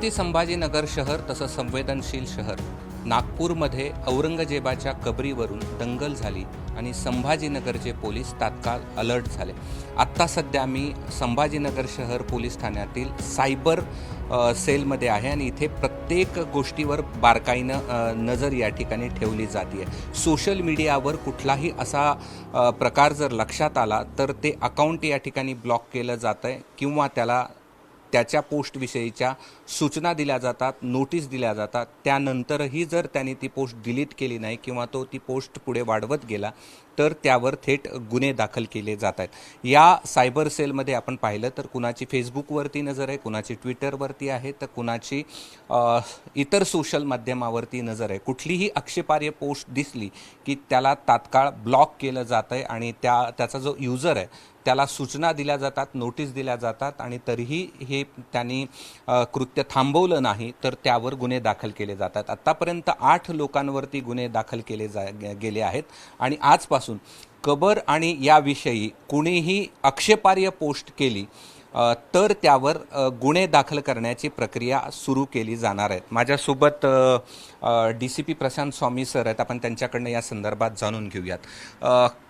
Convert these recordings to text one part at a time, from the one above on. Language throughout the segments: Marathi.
छत्रपती संभाजीनगर शहर तसं संवेदनशील शहर नागपूरमध्ये औरंगजेबाच्या कबरीवरून दंगल झाली आणि संभाजीनगरचे पोलीस तात्काळ अलर्ट झाले. आत्ता सध्या मी संभाजीनगर शहर पोलीस ठाण्यातील सायबर सेलमध्ये आहे आणि इथे प्रत्येक गोष्टीवर बारकाईनं नजर या ठिकाणी ठेवली जाते. सोशल मीडियावर कुठलाही असा प्रकार जर लक्षात आला तर ते अकाउंट या ठिकाणी ब्लॉक केलं जातं आहे किंवा त्याच्या पोस्टविषयीच्या सूचना दिल्या जातात, नोटीस दिल्या जातात. त्यानंतरही जर त्यांनी ती पोस्ट डिलीट केली नाही किंवा तो ती पोस्ट पुढे वाढवत गेला तर त्यावर थेट गुन्हे दाखल केले जात आहेत. या सायबर सेलमध्ये आपण पाहिलं तर कुणाची फेसबुकवरती नजर आहे, कुणाची ट्विटरवरती आहे, तर कुणाची इतर सोशल माध्यमावरती नजर आहे. कुठलीही आक्षेपार्ह पोस्ट दिसली की त्याला तात्काळ ब्लॉक केलं जातं आहे आणि त्याचा जो युजर आहे त्याला सूचना दिल्या जातात, नोटीस दिल्या जातात आणि तरीही हे त्यांनी कृत्य थांबवलं नाही तर त्यावर गुन्हे दाखल केले जातात. आत्तापर्यंत 8 लोकांवरती गुन्हे दाखल केले गेले आहेत आणि आजपासून कबर आणि याविषयी कुणीही आक्षेपार्ह पोस्ट केली तर त्यावर गुन्हे दाखल करण्याची प्रक्रिया सुरू केली जाणार आहे. माझ्यासोबत DCP प्रशांत स्वामी सर आहेत. आपण त्यांच्याकडनं या संदर्भात जाणून घेऊयात.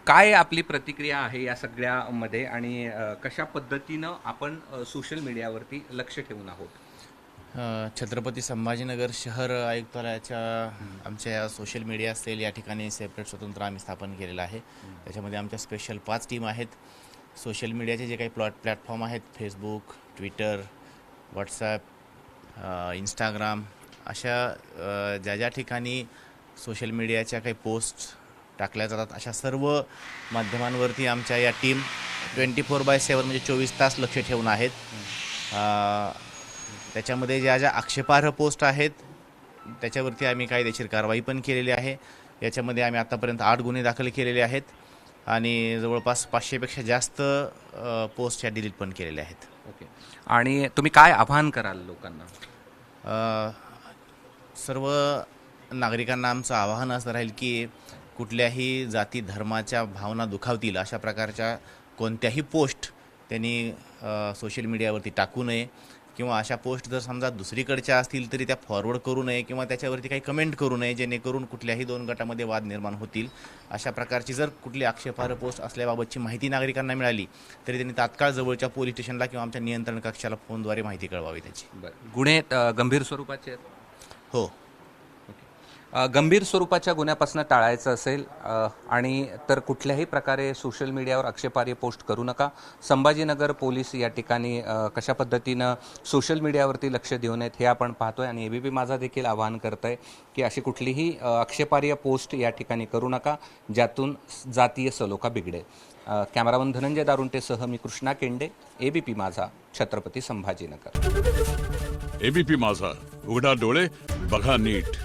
काय आपली प्रतिक्रिया आहे या सगळ्यामध्ये आणि कशा पद्धतीनं आपण सोशल मीडियावरती लक्ष ठेवून आहोत? छत्रपती संभाजीनगर शहर आयुक्तालयाच्या आमच्या सोशल मीडिया सेल या ठिकाणी सेपरेट स्वतंत्र आम्ही स्थापन केलेलं आहे. त्याच्यामध्ये आमच्या स्पेशल 5 टीम आहेत. सोशल मीडियाचे जे काही प्लॅटफॉर्म आहेत, फेसबुक, ट्विटर, व्हॉट्सॲप, इंस्टाग्राम, अशा ज्या ठिकाणी सोशल मीडियाच्या काही पोस्ट टाकल्या जातात अशा सर्व माध्यमांवरती आमच्या या टीम 24/7 म्हणजे 24 तास लक्ष ठेवून आहेत. त्याच्यामध्ये ज्या आक्षेपार्ह पोस्ट आहेत त्याच्यावरती आम्ही कायदेशीर कारवाई पण केलेली आहे. याच्यामध्ये आम्ही आत्तापर्यंत 8 गुन्हे दाखल केलेले आहेत आणि जवळपास 500पेक्षा जास्त पोस्ट या डिलीट पण केलेल्या आहेत. ओके. आणि तुम्ही काय आवाहन कराल लोकांना? सर्व नागरिकांना आमचं आवाहन असं राहील की कुठल्याही जाती धर्माच्या भावना दुखावतील अशा प्रकारच्या कोणत्याही पोस्ट त्यांनी सोशल मीडियावरती टाकू नये किंवा अशा पोस्ट जर समजा दुसरीकडच्या असतील तरी त्या फॉरवर्ड करू नये किंवा त्याच्यावरती काही कमेंट करू नये, जेणेकरून कुठल्याही 2 गटामध्ये वाद निर्माण होतील. अशा प्रकारची जर कुठली आक्षेपार्ह पोस्ट असल्याबाबतची माहिती नागरिकांना मिळाली तरी त्यांनी तात्काळ जवळच्या पोलीस स्टेशनला किंवा आमच्या नियंत्रण कक्षाला फोनद्वारे माहिती कळवावी त्याची. गुन्हे गंभीर स्वरूपाचे आहेत? हो. गंभीर स्वरूपाच्या गुन्ह्यापासून टाळायचं असेल आणि तर कुठल्याही प्रकारे सोशल मीडियावर आक्षेपार्ह पोस्ट करू नका. संभाजीनगर पोलीस या ठिकाणी कशा पद्धतीनं सोशल मीडियावरती लक्ष देऊन आहेत हे आपण पाहतोय आणि ABP माझा देखील आवाहन करत आहे की अशी कुठलीही आक्षेपार्ह पोस्ट या ठिकाणी करू नका ज्यातून जातीय सलोखा बिघडेल. कॅमेरामन धनंजय दारुंटेसह मी कृष्णा केंडे, ABP माझा, छत्रपती संभाजीनगर. ABP माझा, उघडा डोळे बघा नीट.